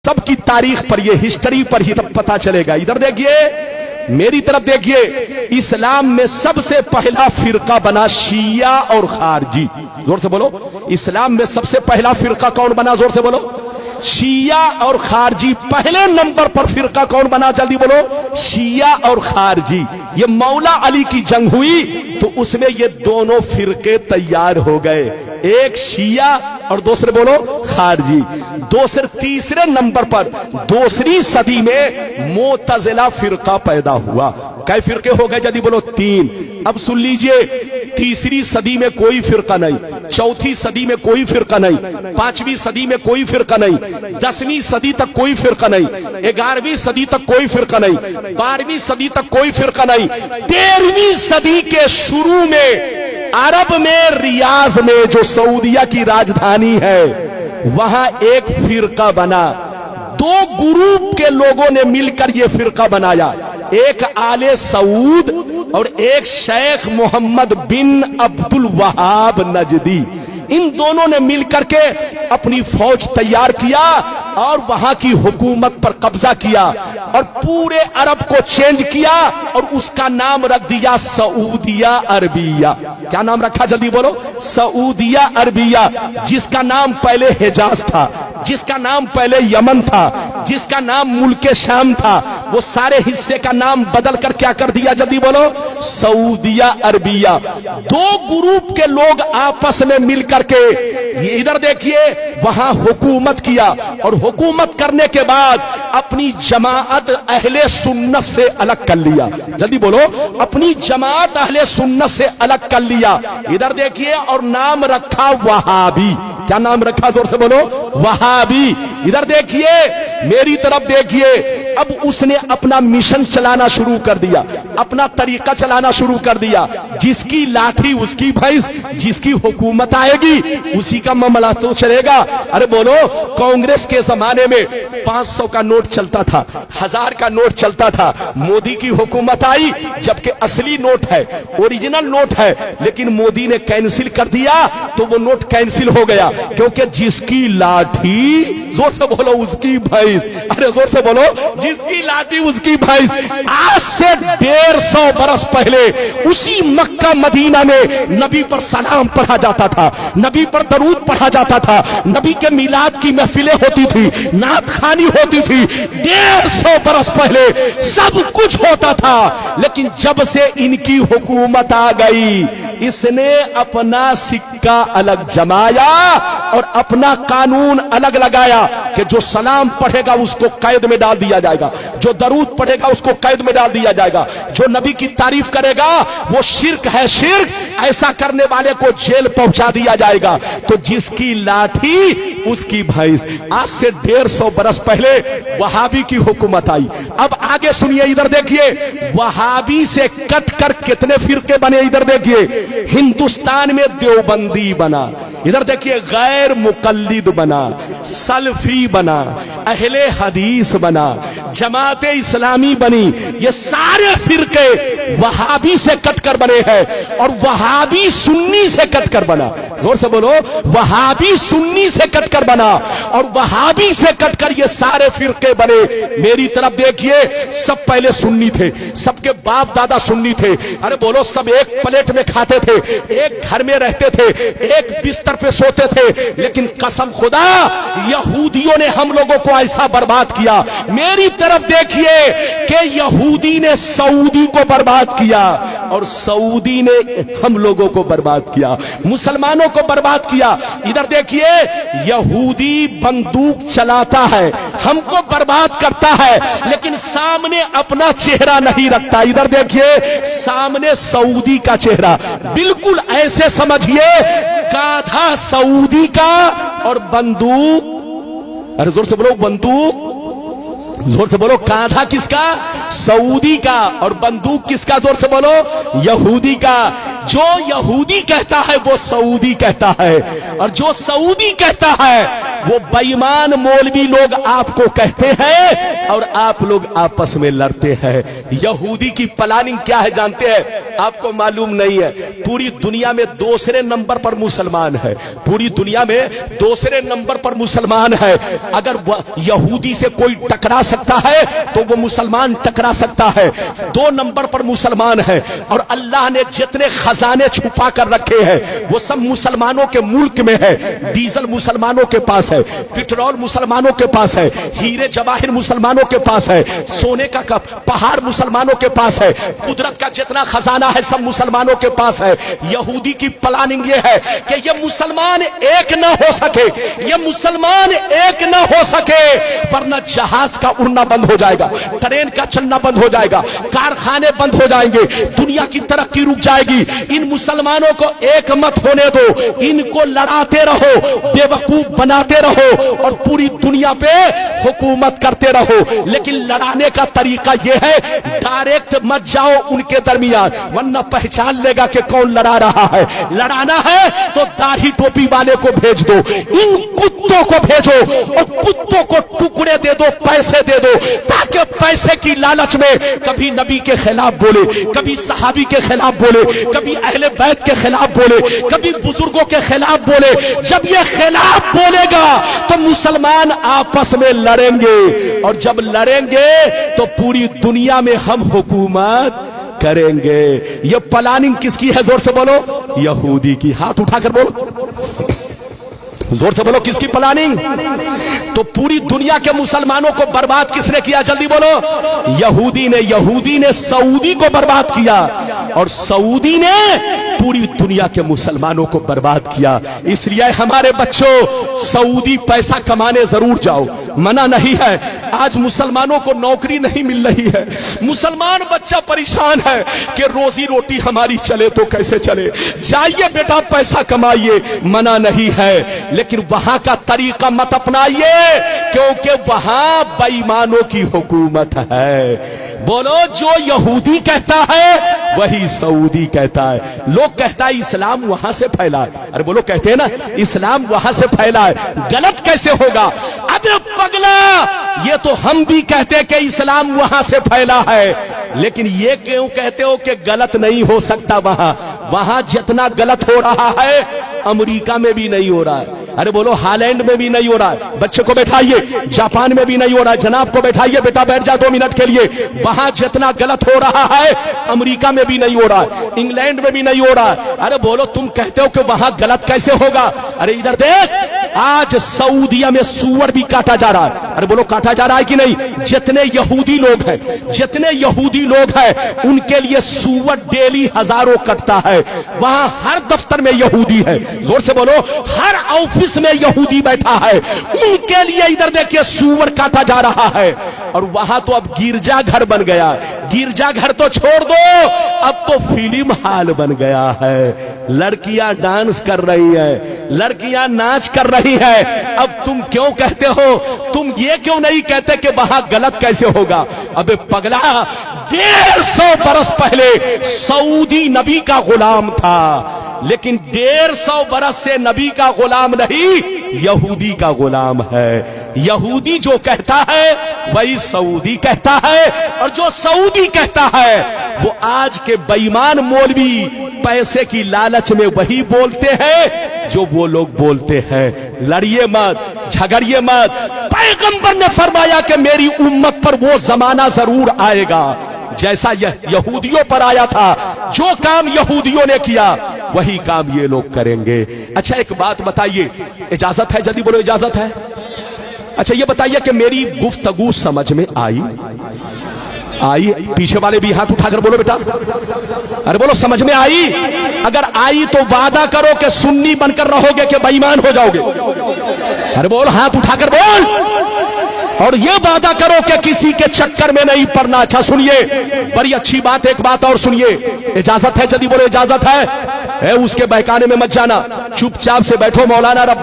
سب کی تاریخ پر یہ ہسٹری پر ہی تب پتا چلے گا. ادھر دیکھیے میری طرف دیکھیے, اسلام میں سب سے پہلا فرقہ بنا شیعہ اور خارجی. زور سے بولو, اسلام میں سب سے پہلا فرقہ کون بنا؟ زور سے بولو. شیعہ اور خارجی. پہلے نمبر پر فرقہ کون بنا؟ جلدی بولو. شیعہ اور خارجی. یہ مولا علی کی جنگ ہوئی تو اس میں یہ دونوں فرقے تیار ہو گئے, ایک شیعہ اور دوسرے بولو خارجی. تیسرے نمبر پر دوسری صدی میں معتزلہ فرقہ پیدا ہوا. کئی فرقے ہو گئے؟ جلدی بولو. 3. اب سن لیجئے, تیسری صدی میں کوئی فرقہ نہیں, چوتھی صدی میں کوئی فرقہ نہیں, 5ویں صدی میں کوئی فرقہ نہیں, 10ویں صدی تک کوئی فرقہ نہیں, 11ویں صدی تک کوئی فرقہ نہیں, 12ویں صدی تک کوئی فرقہ نہیں. 13ویں صدی کے شروع میں عرب میں ریاض میں جو سعودیہ کی راجدھانی ہے وہاں ایک فرقہ بنا. 2 گروپ کے لوگوں نے مل کر یہ فرقہ بنایا, ایک آل سعود اور ایک شیخ محمد بن عبد الوہاب نجدی. ان دونوں نے مل کر کے اپنی فوج تیار کیا اور وہاں کی حکومت پر قبضہ کیا اور پورے عرب کو چینج کیا اور اس کا نام رکھ دیا سعودیہ عربیہ. کیا نام رکھا؟ جلدی بولو. سعودیہ عربیہ. جس کا نام پہلے حجاز تھا, جس کا نام پہلے یمن تھا, جس کا نام ملک شام تھا, وہ سارے حصے کا نام بدل کر کیا کر دیا؟ جلدی بولو. سعودیہ عربیہ. 2 گروپ کے لوگ آپس میں مل کر کے ادھر دیکھیے وہاں حکومت کیا اور حکومت کرنے کے بعد اپنی جماعت اہل سنت سے الگ کر لیا. جلدی بولو. اپنی جماعت اہل سنت سے الگ کر لیا. ادھر دیکھیے اور نام رکھا وہابی. کیا نام رکھا؟ زور سے بولو. وہابی. ادھر دیکھیے میری طرف دیکھیے, اب اس نے اپنا مشن چلانا شروع کر دیا, اپنا طریقہ چلانا شروع کر دیا. جس کی لاٹھی اس کی بھینس, جس کی حکومت آئے گی اسی کا معاملہ تو چلے گا. ارے بولو, کانگریس کے زمانے میں 500 کا نوٹ چلتا تھا, 1000 کا نوٹ چلتا تھا. مودی کی حکومت آئی, جبکہ اصلی نوٹ ہے, اوریجنل نوٹ ہے, لیکن مودی نے کینسل کر دیا تو وہ نوٹ کینسل ہو گیا, کیونکہ جس کی لاٹھی, زور سے بولو, اس کی بھینس. ارے زور سے بولو, جس کی لاٹھی اس کی بھینس. آج سے 150 برس پہلے اسی مکہ مدینہ میں نبی پر سلام پڑھا جاتا تھا, نبی پر درود پڑھا جاتا تھا, نبی کے میلاد کی محفلیں ہوتی تھی, نعت خوانی ہوتی تھی. 150 برس پہلے سب کچھ ہوتا تھا, لیکن جب سے ان کی حکومت آ گئی اس نے اپنا سکہ الگ جمایا اور اپنا قانون الگ لگایا کہ جو سلام پڑھے گا اس کو قید میں ڈال دیا جائے گا, جو درود پڑھے گا اس کو قید میں ڈال دیا جائے گا, جو نبی کی تعریف کرے گا وہ شرک ہے, شرک, ایسا کرنے والے کو جیل پہنچا دیا جائے گا. تو جس کی لاٹھی اس کی بھینس. آج سے 150 برس پہلے وہابی کی حکومت آئی. اب آگے سنیے, ادھر دیکھیے وہابی سے کٹ کر کتنے فرقے بنے. ادھر دیکھیے ہندوستان میں دیوبندی بنا, ادھر دیکھیے غیر مقلد بنا, سلفی بنا, اہل حدیث بنا, جماعت اسلامی بنی. یہ سارے فرقے وہابی سے کٹ کر بنے ہیں اور وہابی سنی سے کٹ کر بنا. زور سے بولو. وہابی سنی سے کٹ کر بنا اور وہابی سے کٹ کر یہ سارے فرقے بنے. میری طرف دیکھیے, سب پہلے سنی تھے, سب کے باپ دادا سنی تھے. ارے بولو, سب ایک پلیٹ میں کھاتے تھے, ایک گھر میں رہتے تھے, ایک بستر پہ سوتے تھے. لیکن قسم خدا یہودیوں نے ہم لوگوں کو ایسا برباد کیا. میری طرف دیکھیے کہ یہودی نے سعودی کو برباد کیا اور سعودی نے ہم لوگوں کو برباد کیا, مسلمانوں کو برباد کیا. ادھر دیکھیے یہودی بندوق چلاتا ہے, ہم کو برباد کرتا ہے, لیکن سامنے اپنا چہرہ نہیں رکھتا. ادھر دیکھیے سامنے سعودی کا چہرہ, بالکل ایسے سمجھیے گادھا سعودی کا اور بندوق, ارے زور سے بولو, بندوق, زور سے بولو, کاندھا کس کا؟ سعودی کا, اور بندوق کس کا؟ زور سے بولو, یہودی کا. جو یہودی کہتا ہے وہ سعودی کہتا ہے, اور جو سعودی کہتا ہے वो बेईमान मौलवी लोग आपको कहते हैं और आप लोग आपस में लड़ते हैं। यहूदी की प्लानिंग क्या है जानते हैं? आपको मालूम नहीं है। पूरी दुनिया में दूसरे नंबर पर मुसलमान है, पूरी दुनिया में दूसरे नंबर पर मुसलमान है। अगर यहूदी से कोई टकरा सकता है तो वो मुसलमान टकरा सकता है। 2 नंबर पर मुसलमान है और अल्लाह ने जितने खजाने छुपा कर रखे हैं वो सब मुसलमानों के मुल्क में है। डीजल मुसलमानों के पास है, पेट्रोल मुसलमानों के पास है, हीरे जवाहिर मुसलमानों के पास है, सोने का पहाड़ मुसलमानों के पास है, कुदरत का जितना खजाना है सब मुसलमानों के पास है। यहूदी की प्लानिंग ये है कि ये मुसलमान एक ना हो सके, ये मुसलमान एक ना हो सके, वरना जहाज का उड़ना बंद हो जाएगा, ट्रेन का चलना बंद हो जाएगा, कारखाने बंद हो जाएंगे, दुनिया की तरक्की रुक जाएगी। इन मुसलमानों को एक मत होने दो, इनको लड़ाते रहो, बेवकूफ बनाते रहो और पूरी दुनिया पे हुकूमत करते रहो। लेकिन लड़ाने का तरीका यह है, डायरेक्ट मत जाओ उनके दरमियान, वरना पहचान लेगा कि कौन लड़ा रहा है। लड़ाना है तो दाढ़ी टोपी वाले को भेज दो, इन कुत्तों को भेजो और कुत्तों को टुकड़े दे दो, पैसे दे दो, ताकि पैसे की लालच में कभी नबी के खिलाफ बोले, कभी सहाबी के खिलाफ बोले, कभी अहले बैत के खिलाफ बोले, कभी बुजुर्गों के खिलाफ बोले। जब ये खिलाफ बोलेगा तो मुसलमान आपस में लड़ेंगे और जब लड़ेंगे तो पूरी दुनिया में हम हुकूमत करेंगे। ये प्लानिंग किसकी है? जोर से बोलो। यहूदी की। हाथ उठाकर बोलो, जोर से बोलो, किसकी प्लानिंग? तो पूरी दुनिया के मुसलमानों को बर्बाद किसने किया? जल्दी बोलो। यहूदी ने। यहूदी ने सऊदी को बर्बाद किया और सऊदी ने पूरी दुनिया के मुसलमानों को बर्बाद किया। इसलिए हमारे बच्चों, सऊदी पैसा कमाने जरूर जाओ, मना नहीं है। आज मुसलमानों को नौकरी नहीं मिल रही है, मुसलमान बच्चा परेशान है कि रोजी रोटी हमारी चले तो कैसे चले। जाइए बेटा पैसा कमाइए, मना नहीं है, लेकिन वहां का तरीका मत अपनाइए क्योंकि वहां बेईमानों की हुकूमत है। बोलो, जो यहूदी कहता है वही सऊदी कहता है। लोग कहता है इस्लाम वहां से फैला है। अरे बोलो, कहते हैं ना इस्लाम वहां से फैला है, गलत कैसे होगा? अबे पगला, ये तो हम भी कहते हैं कि इस्लाम वहां से फैला है, लेकिन ये क्यों कहते हो कि गलत नहीं हो सकता? वहां जितना गलत हो रहा है अमेरिका में भी नहीं हो रहा है। अरे बोलो, हालैंड में भी नहीं हो रहा है। बच्चे को बैठाइए, जापान में भी नहीं हो रहा है। जनाब को बैठाइए, बेटा बैठ जा 2 मिनट के लिए। वहां जितना गलत हो रहा है अमेरिका में भी नहीं हो रहा है, इंग्लैंड में भी नहीं हो रहा है। अरे बोलो, तुम कहते हो कि वहां गलत कैसे होगा? अरे इधर देख, आज सऊदिया में सूअर भी काटा जा रहा है। अरे बोलो, काटा जा रहा है कि नहीं? जितने यहूदी लोग हैं, जितने यहूदी लोग हैं, उनके लिए सूअर डेली हजारों कटता है। वहां हर दफ्तर में यहूदी है, जोर से बोलो, हर ऑफिस में यहूदी बैठा है, उनके लिए इधर देखिए सूअर काटा जा रहा है। और वहां तो अब गिरजा घर बन गया। गिरजा घर तो छोड़ दो, अब तो फिल्म हाल बन गया है। लड़कियां डांस कर रही है, लड़कियां नाच कर रही है। अब तुम क्यों कहते हो? तुम ये क्यों नहीं कहते कि वहां गलत कैसे होगा? अबे पगला, 150 बरस पहले सऊदी नबी का गुलाम था, लेकिन 150 बरस से नबी का गुलाम नहीं, यहूदी का गुलाम है। यहूदी जो कहता है वही सऊदी कहता है, और जो सऊदी कहता है वो आज के बेईमान मौलवी पैसे की लालच में वही बोलते हैं जो वो लोग बोलते हैं। लड़िए मत, झगड़िए मत। पैगंबर ने फरमाया कि मेरी उम्मत पर वो जमाना जरूर आएगा जैसा यहूदियों पर आया था। जो काम यहूदियों ने किया वही काम ये लोग करेंगे। अच्छा, एक बात बताइए, इजाजत है? जल्दी बोलो, इजाजत है? अच्छा, ये बताइए कि मेरी गुफ्तगू समझ में आई? पीछे वाले भी हाथ उठाकर बोलो बेटा। अरे बोलो, समझ में आई? अगर आई तो वादा करो कि सुन्नी बनकर रहोगे कि बेईमान हो जाओगे? अरे बोल, हाथ उठाकर बोल। और ये वादा करो कि किसी के चक्कर में नहीं पड़ना। अच्छा सुनिए, बड़ी अच्छी बात, एक बात और सुनिए। इजाजत है? जल्दी बोलो, इजाजत है? उसके बहकाने में मत जाना, चुपचाप से बैठो। मौलाना रब्बानी